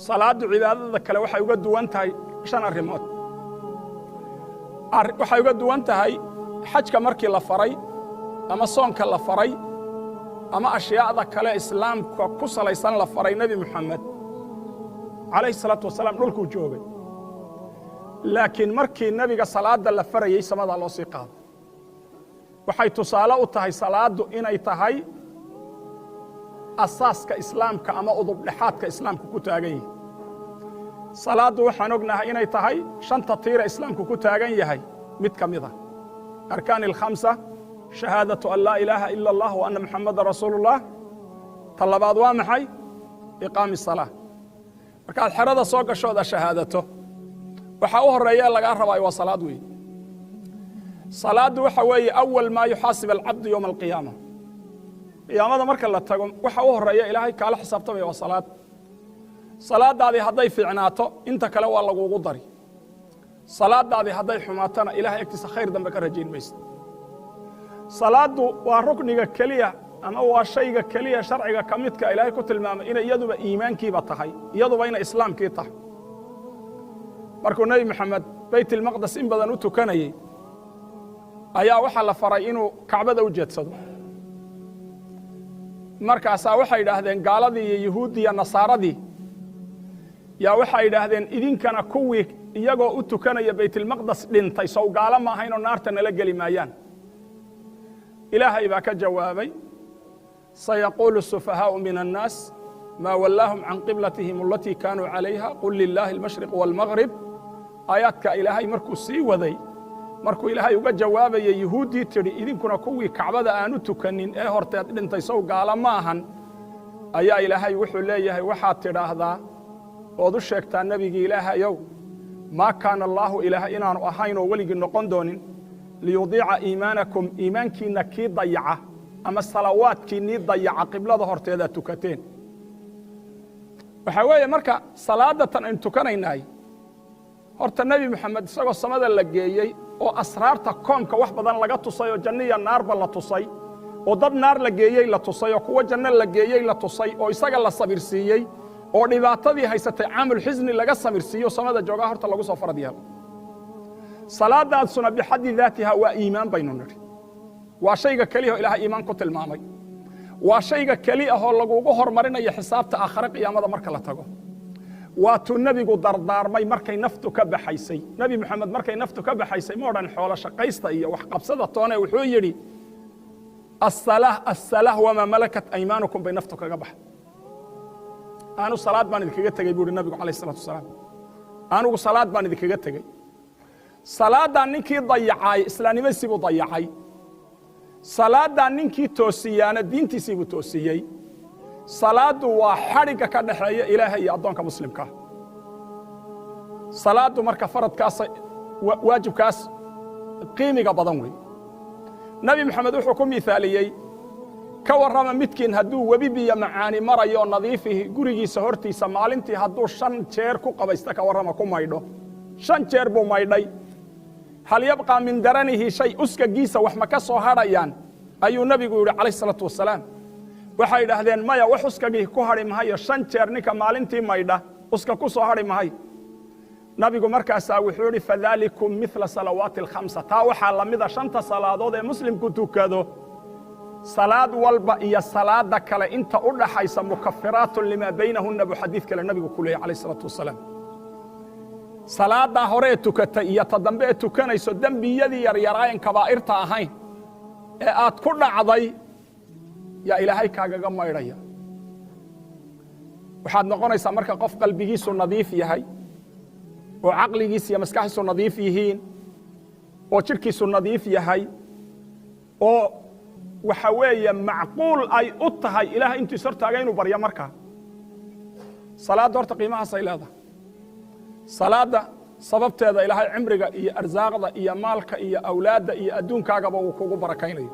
salaadu cibaadada kale waxay uga duwan tahay shan arrimood waxay uga duwan tahay xajka markii la faray ama soonka la faray ama ashyaada kale islaamka ku salaysan la faray nabi maxamed calayhi salaatu wasalaam dhulkuu joogay laakiin markii nabiga salaada la farayay samada loo sii qaaday waxay tusaale u tahay salaadu inay tahay asaaska islaamka ama udub dhexaadka islaamku ku taagan yahay salaadu waxaan ognahay inay tahay shanta tiira islaamku ku taagan yahay mid ka mid ah arkaan al-khamsa shahaadatu an laa ilaaha illa allah wa anna muhammadar rasuulullah talabaad waa maxay iqaami salaah markaad xerada soo gashooda shahaadato waxa u horeeya laga rabaa waa salaad weey salaadu waxa weeye awwal ma yuhasib al-abd yawm al-qiyamah qiyaamada marka la tago waxa u horeeya ilaahay kala xisaabtamay waa salaad salaadaadi haday fiicnaato inta kale waa lagu dari salaadaadi haday xumaatana ilaahay agtiisa khayr dambe ka rajayn maysid salaadu waa rukniga kaliya ama waa shayga kaliya sharciga kamidka ilaahay ku tilmaamay in iyaduba iimaankiiba tahay iyaduba in islaamkii tahay markuu nabi maxamed baytul maqdis in badan u tukanayay ayaa waxa la faray inuu kacbada u jeedsado markaas waxay yiraahdeen gaaladii iyo yahuudiya nasaaradii yaa waxay yiraahdeen idinkana kuwii iyagoo u tukanaya baytul maqdis dhintay soo gaala ma ahayn oo naarta nala gali maayaan ilaahay baa ka jawaabay sayaqulu sufahaa'u min an-nas ma wallahum an qiblatihim allati kanu 'alayha qul lillahi al-mashriq wal-maghrib ayatka ilaahay markuu sii waday markuu ilaahay uga jawaabay yahuudi tiri idinkuna kuwii kacbada aanu tukanin ee horteed dhintay soo gaala ma ahan ayaa ilaahay wuxuu leeyahay waxa tiraahdaa oo u sheegtaa nabiga ilaahayow ma kaana allah ilaaha inaanu ahayn oo waligi noqon doonin liyudiica iimaanakum iimaankiina kii dayaca ama salawaadkiinii dayaca qiblada horteeda tukateen waxa weeye marka salaadatan in tukanaynay horta nabi maxamed isagoo samada la geeyay oo asraarta koomka wax badan laga tusay oo janniya naarba la tusay oo dad naar la geeyay la tusay oo kuwa janno la geeyay la tusay oo isaga la sabir siiyay oo dhibaatadii haysatay aamul xizni laga sabir siiyo samada jooga horta lagu soo farad yeelo salaadaad suna bi haddi dhaatiha wa iimaan baynu niri waa shayga kaliya ilaahay iimaan ku tilmaamay waa shayga kaliya oo lagu ugu hormarinayo xisaabta aakhira qiyaamada marka la tago waa tu nabigu dardaarmay markay naftu ka baxaysay nabi maxamed markay naftu ka baxaysay ma oran xoolo shaqaysta iyo wax qabsada toona wuxuu yiri as-salah wa ma malakat aymanukum bay naftu kaga bax aanu salaad baan idinkaga tagay buu nabigu kaleey salaatu wasalaam aanu salaad baan idinkaga tagay salaada ninkii dayacay islaamnimadiisu dayacay salaada ninkii toosiyana diintiisu toosiyay salaadu waa xariga ka dhaxeeya ilaahay iyo adoonka muslimka salaadu marka faradkaas waajibkaas qiimiga badan weey nabi maxamed wuxuu ku miisaaliyay ka warrama midkiin hadduu webi biyo macaani marayo nadiifihi gurigiisa hortiisa maalintii hadduu 5 jeer ku qabaysta ka warrama ku maydho 5 jeer buu maydhay hal yabqa min daranihi shay uskagiisa wax ma ka soo hadhayaan ayuu nabigu yiri calayhi salaatu wasalaam waxay yiraahdeen maya wax uskagii ku hadhi maayo 5 jeer ninka maalintii maydha uska ku soo hadhi maayo nabigu markaas wuxuu yiri fadhalikum mithla salawaati al-khamsa taa waxa lamida 5 salaadood ee muslimku tukado salaad walba iyo salaada kale inta u dhaxaysa mukaffiraatu lima baynahunna bu xadiis kale nabigu ku leeyahay calayhi salaatu wasalaam salaada hore tukatay iyo tadambe tukanayso dambiyadii yar yaraan kabaa'irta ahayn ee aad ku dhacday ya ilaahay kaaga maydhaya waxaad noqonaysaa marka qof qalbigiisu nadiif yahay oo aqligiisa iyo maskaxdiisu nadiif yihiin oo jirkiisu nadiif yahay oo waxa weeye macquul ay u tahay ilaahay intii sartaaga inuu baryo marka salaad horta qiimaha sayleeda salaada sababteeda ilaahay cimriga iyo arsaaqda iyo maalka iyo awlaada iyo adduunkaaga uu kugu barakaynayo